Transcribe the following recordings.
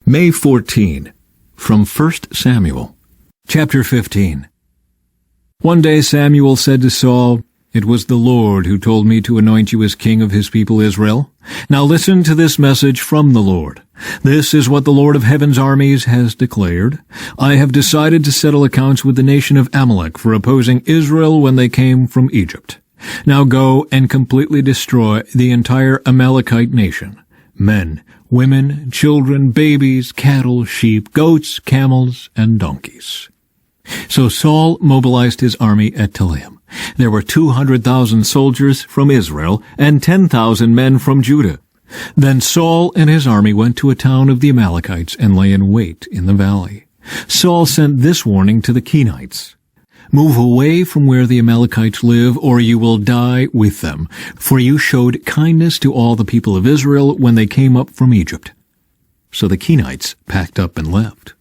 May 14, from 1 Samuel, chapter 15. One day Samuel said to Saul, "It was the Lord who told me to anoint you as king of his people Israel. Now listen to this message from the Lord. This is what the Lord of heaven's armies has declared. I have decided to settle accounts with the nation of Amalek for opposing Israel when they came from Egypt. Now go and completely destroy the entire Amalekite nation. Men, women, children, babies, cattle, sheep, goats, camels, and donkeys." So Saul mobilized his army at Telaim. There were 200,000 soldiers from Israel and 10,000 men from Judah. Then Saul and his army went to a town of the Amalekites and lay in wait in the valley. Saul sent this warning to the Kenites: "Move away from where the Amalekites live, or you will die with them, for you showed kindness to all the people of Israel when they came up from Egypt." So the Kenites packed up and left.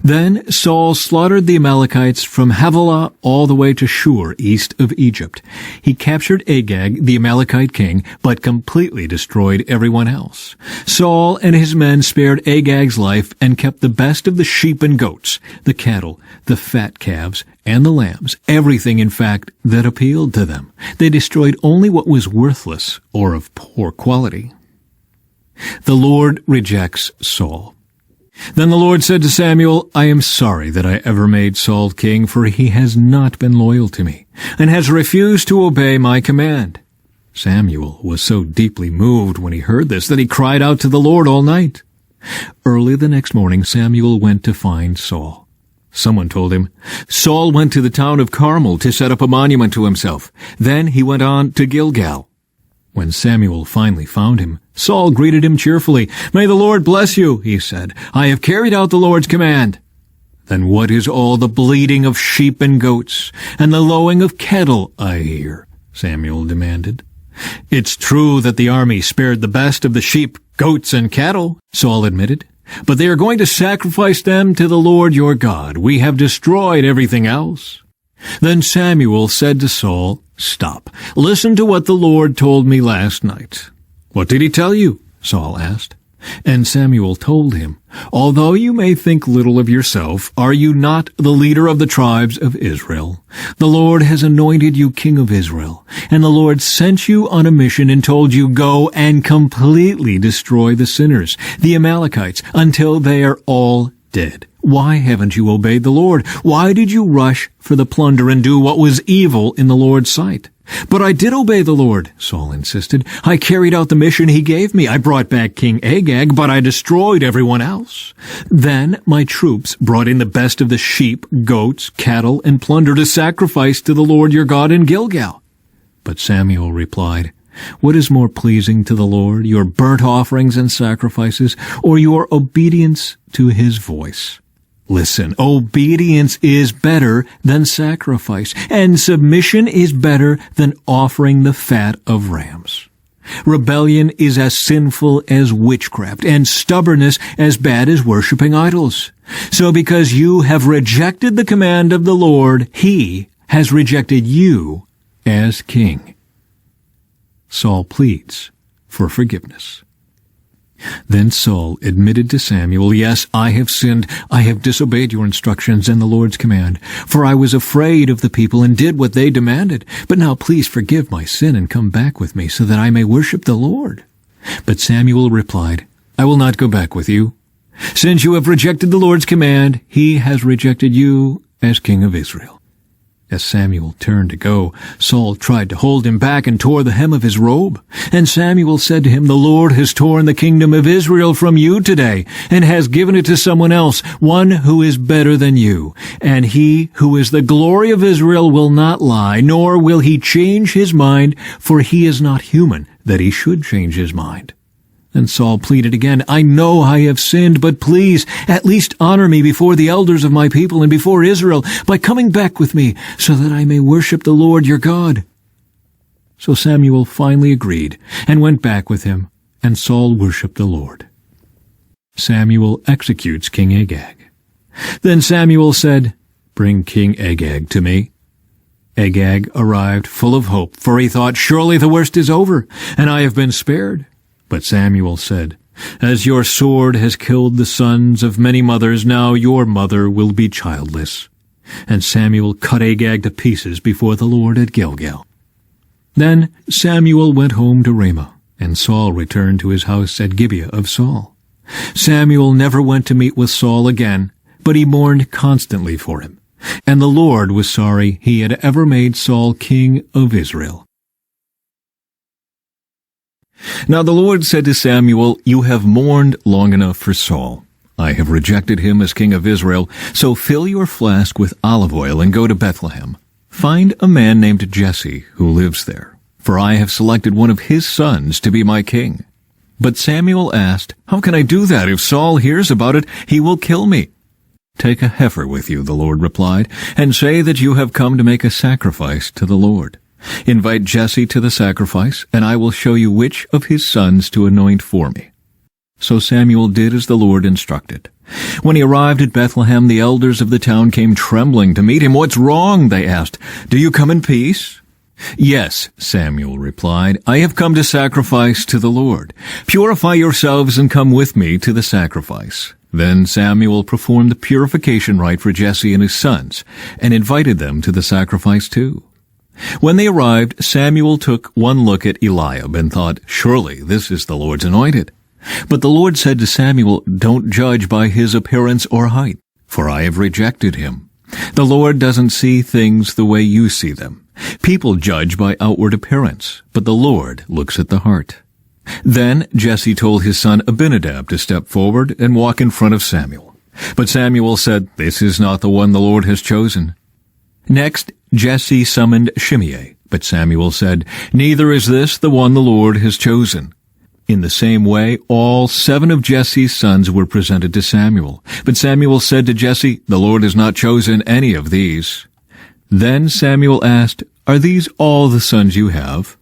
Then Saul slaughtered the Amalekites from Havilah all the way to Shur, east of Egypt. He captured Agag, the Amalekite king, but completely destroyed everyone else. Saul and his men spared Agag's life and kept the best of the sheep and goats, the cattle, the fat calves, and the lambs, everything, in fact, that appealed to them. They destroyed only what was worthless or of poor quality. The Lord rejects Saul. Then the Lord said to Samuel, "I am sorry that I ever made Saul king, for he has not been loyal to me, and has refused to obey my command." Samuel was so deeply moved when he heard this that he cried out to the Lord all night. Early the next morning Samuel went to find Saul. Someone told him, "Saul went to the town of Carmel to set up a monument to himself. Then he went on to Gilgal." When Samuel finally found him, Saul greeted him cheerfully. "May the Lord bless you," he said. "I have carried out the Lord's command." "Then what is all the bleating of sheep and goats, and the lowing of cattle I hear?" Samuel demanded. "It's true that the army spared the best of the sheep, goats, and cattle," Saul admitted. "But they are going to sacrifice them to the Lord your God. We have destroyed everything else." Then Samuel said to Saul, "Stop. Listen to what the Lord told me last night." "What did he tell you?" Saul asked. And Samuel told him, "Although you may think little of yourself, are you not the leader of the tribes of Israel? The Lord has anointed you king of Israel, and the Lord sent you on a mission and told you, 'Go and completely destroy the sinners, the Amalekites, until they are all dead.' Why haven't you obeyed the Lord? Why did you rush for the plunder and do what was evil in the Lord's sight?" "But I did obey the Lord," Saul insisted. "I carried out the mission he gave me. I brought back King Agag, but I destroyed everyone else. Then my troops brought in the best of the sheep, goats, cattle, and plunder to sacrifice to the Lord your God in Gilgal." But Samuel replied, "What is more pleasing to the Lord, your burnt offerings and sacrifices, or your obedience to his voice? Listen, obedience is better than sacrifice, and submission is better than offering the fat of rams. Rebellion is as sinful as witchcraft, and stubbornness as bad as worshipping idols. So because you have rejected the command of the Lord, he has rejected you as king." Saul pleads for forgiveness. Then Saul admitted to Samuel, "Yes, I have sinned. I have disobeyed your instructions and the Lord's command, for I was afraid of the people and did what they demanded. But now please forgive my sin and come back with me so that I may worship the Lord." But Samuel replied, "I will not go back with you. Since you have rejected the Lord's command, he has rejected you as king of Israel." As Samuel turned to go, Saul tried to hold him back and tore the hem of his robe. And Samuel said to him, "The Lord has torn the kingdom of Israel from you today, and has given it to someone else, one who is better than you. And he who is the glory of Israel will not lie, nor will he change his mind, for he is not human, that he should change his mind." And Saul pleaded again, "I know I have sinned, but please at least honor me before the elders of my people and before Israel by coming back with me so that I may worship the Lord your God." So Samuel finally agreed and went back with him, and Saul worshipped the Lord. Samuel executes King Agag. Then Samuel said, "Bring King Agag to me." Agag arrived full of hope, for he thought, "Surely the worst is over, and I have been spared." But Samuel said, As your sword has killed the sons of many mothers, now your mother will be childless." And Samuel cut Agag to pieces before the Lord at Gilgal. Then Samuel went home to Ramah, and Saul returned to his house at Gibeah of Saul. Samuel never went to meet with Saul again, but he mourned constantly for him. And the Lord was sorry he had ever made Saul king of Israel. Now the Lord said to Samuel, "You have mourned long enough for Saul. I have rejected him as king of Israel, so fill your flask with olive oil and go to Bethlehem. Find a man named Jesse who lives there, for I have selected one of his sons to be my king." But Samuel asked, "How can I do that? If Saul hears about it, he will kill me." "Take a heifer with you," the Lord replied, "and say that you have come to make a sacrifice to the Lord. Invite Jesse to the sacrifice, and I will show you which of his sons to anoint for me." So Samuel did as the Lord instructed. When he arrived at Bethlehem, the elders of the town came trembling to meet him. "What's wrong?" they asked. "Do you come in peace?" "Yes," Samuel replied, "I have come to sacrifice to the Lord. Purify yourselves and come with me to the sacrifice." Then Samuel performed the purification rite for Jesse and his sons, and invited them to the sacrifice too. When they arrived, Samuel took one look at Eliab and thought, "Surely this is the Lord's anointed." But the Lord said to Samuel, "Don't judge by his appearance or height, for I have rejected him. The Lord doesn't see things the way you see them. People judge by outward appearance, but the Lord looks at the heart." Then Jesse told his son Abinadab to step forward and walk in front of Samuel. But Samuel said, "This is not the one the Lord has chosen." Next, Jesse summoned Shimei, but Samuel said, "Neither is this the one the Lord has chosen." In the same way, all 7 of Jesse's sons were presented to Samuel. But Samuel said to Jesse, "The Lord has not chosen any of these." Then Samuel asked, "Are these all the sons you have?"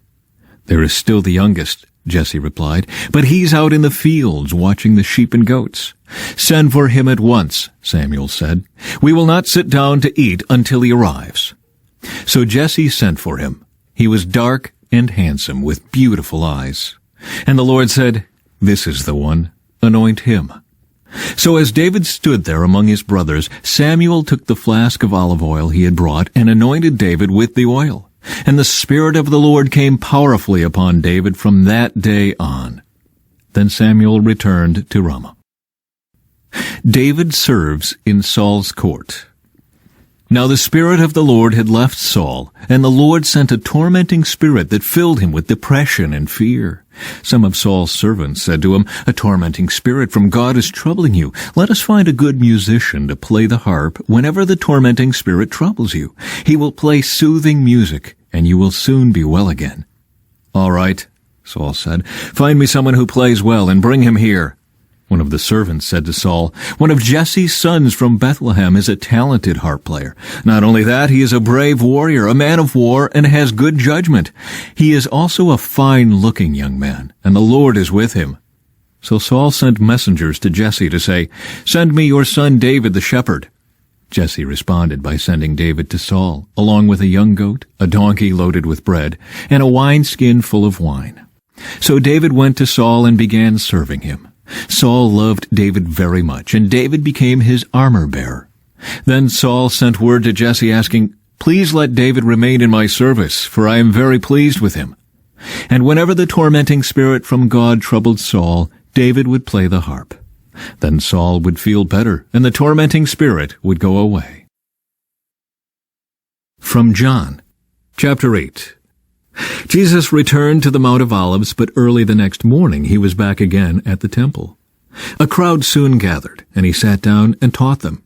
"There is still the youngest," Jesse replied, "but he's out in the fields watching the sheep and goats." "Send for him at once," Samuel said. "We will not sit down to eat until he arrives." So Jesse sent for him. He was dark and handsome, with beautiful eyes. And the Lord said, "This is the one. Anoint him." So as David stood there among his brothers, Samuel took the flask of olive oil he had brought and anointed David with the oil. And the Spirit of the Lord came powerfully upon David from that day on. Then Samuel returned to Ramah. David serves in Saul's court. Now the Spirit of the Lord had left Saul, and the Lord sent a tormenting spirit that filled him with depression and fear. Some of Saul's servants said to him, "A tormenting spirit from God is troubling you. Let us find a good musician to play the harp whenever the tormenting spirit troubles you. He will play soothing music, and you will soon be well again." "All right," Saul said. "Find me someone who plays well and bring him here." One of the servants said to Saul, "One of Jesse's sons from Bethlehem is a talented harp player. Not only that, he is a brave warrior, a man of war, and has good judgment. He is also a fine-looking young man, and the Lord is with him." So Saul sent messengers to Jesse to say, "Send me your son David the shepherd." Jesse responded by sending David to Saul, along with a young goat, a donkey loaded with bread, and a wineskin full of wine. So David went to Saul and began serving him. Saul loved David very much, and David became his armor-bearer. Then Saul sent word to Jesse asking, "Please let David remain in my service, for I am very pleased with him." And whenever the tormenting spirit from God troubled Saul, David would play the harp. Then Saul would feel better, and the tormenting spirit would go away. From John, chapter 8. Jesus returned to the Mount of Olives, but early the next morning he was back again at the temple. A crowd soon gathered, and he sat down and taught them.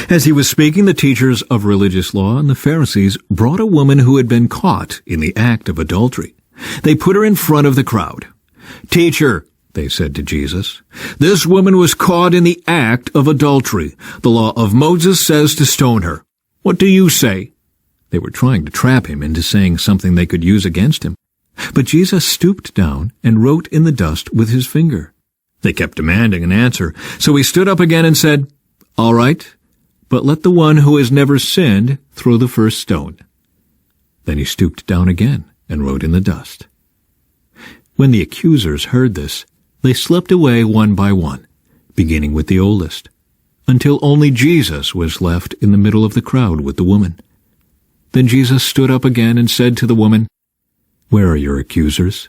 As he was speaking, the teachers of religious law and the Pharisees brought a woman who had been caught in the act of adultery. They put her in front of the crowd. "Teacher," they said to Jesus, "this woman was caught in the act of adultery. The law of Moses says to stone her. What do you say?" They were trying to trap him into saying something they could use against him. But Jesus stooped down and wrote in the dust with his finger. They kept demanding an answer, so he stood up again and said, "All right, but let the one who has never sinned throw the first stone." Then he stooped down again and wrote in the dust. When the accusers heard this, They slipped away one by one, beginning with the oldest, until only Jesus was left in the middle of the crowd with the woman. Then Jesus stood up again and said to the woman, "Where are your accusers?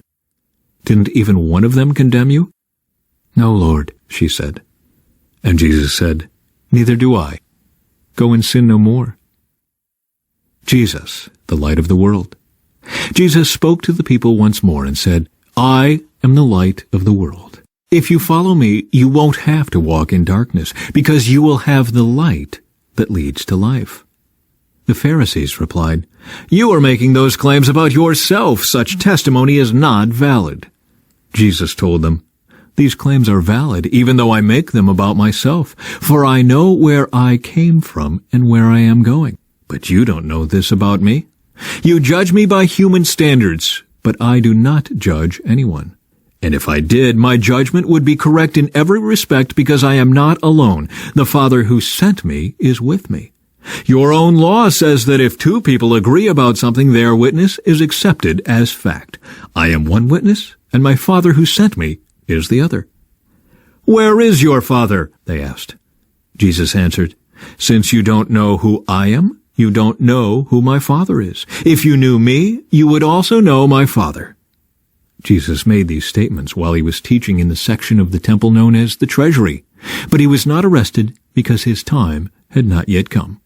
Didn't even one of them condemn you?" "No, Lord," she said. And Jesus said, "Neither do I. Go and sin no more." Jesus, the light of the world. Jesus spoke to the people once more and said, "I am the light of the world. If you follow me, you won't have to walk in darkness, because you will have the light that leads to life." The Pharisees replied, "You are making those claims about yourself. Such testimony is not valid." Jesus told them, "These claims are valid, even though I make them about myself, for I know where I came from and where I am going. But you don't know this about me. You judge me by human standards, but I do not judge anyone. And if I did, my judgment would be correct in every respect, because I am not alone. The Father who sent me is with me. Your own law says that if two people agree about something, their witness is accepted as fact. I am one witness, and my Father who sent me is the other." "Where is your Father?" they asked. Jesus answered, "Since you don't know who I am, you don't know who my Father is. If you knew me, you would also know my Father." Jesus made these statements while he was teaching in the section of the temple known as the treasury, but he was not arrested because his time had not yet come.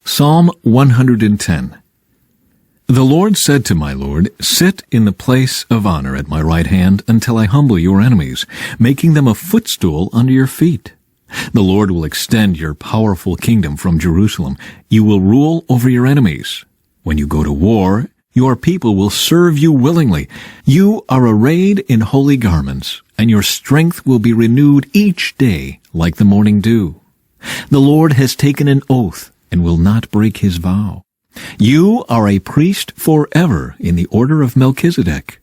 Psalm 110. The Lord said to my Lord, "Sit in the place of honor at my right hand until I humble your enemies, making them a footstool under your feet." The Lord will extend your powerful kingdom from Jerusalem. You will rule over your enemies. When you go to war, your people will serve you willingly. You are arrayed in holy garments, and your strength will be renewed each day like the morning dew. The Lord has taken an oath and will not break his vow. You are a priest forever in the order of Melchizedek.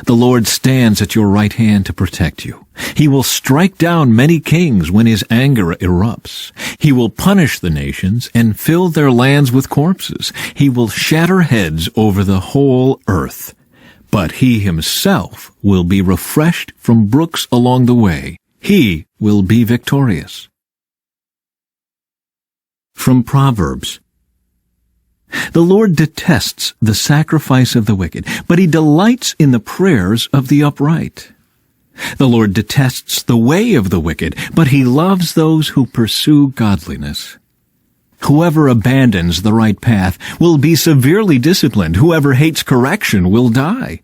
The Lord stands at your right hand to protect you. He will strike down many kings when his anger erupts. He will punish the nations and fill their lands with corpses. He will shatter heads over the whole earth. But he himself will be refreshed from brooks along the way. He will be victorious. From Proverbs. The Lord detests the sacrifice of the wicked, but he delights in the prayers of the upright. The Lord detests the way of the wicked, but he loves those who pursue godliness. Whoever abandons the right path will be severely disciplined. Whoever hates correction will die.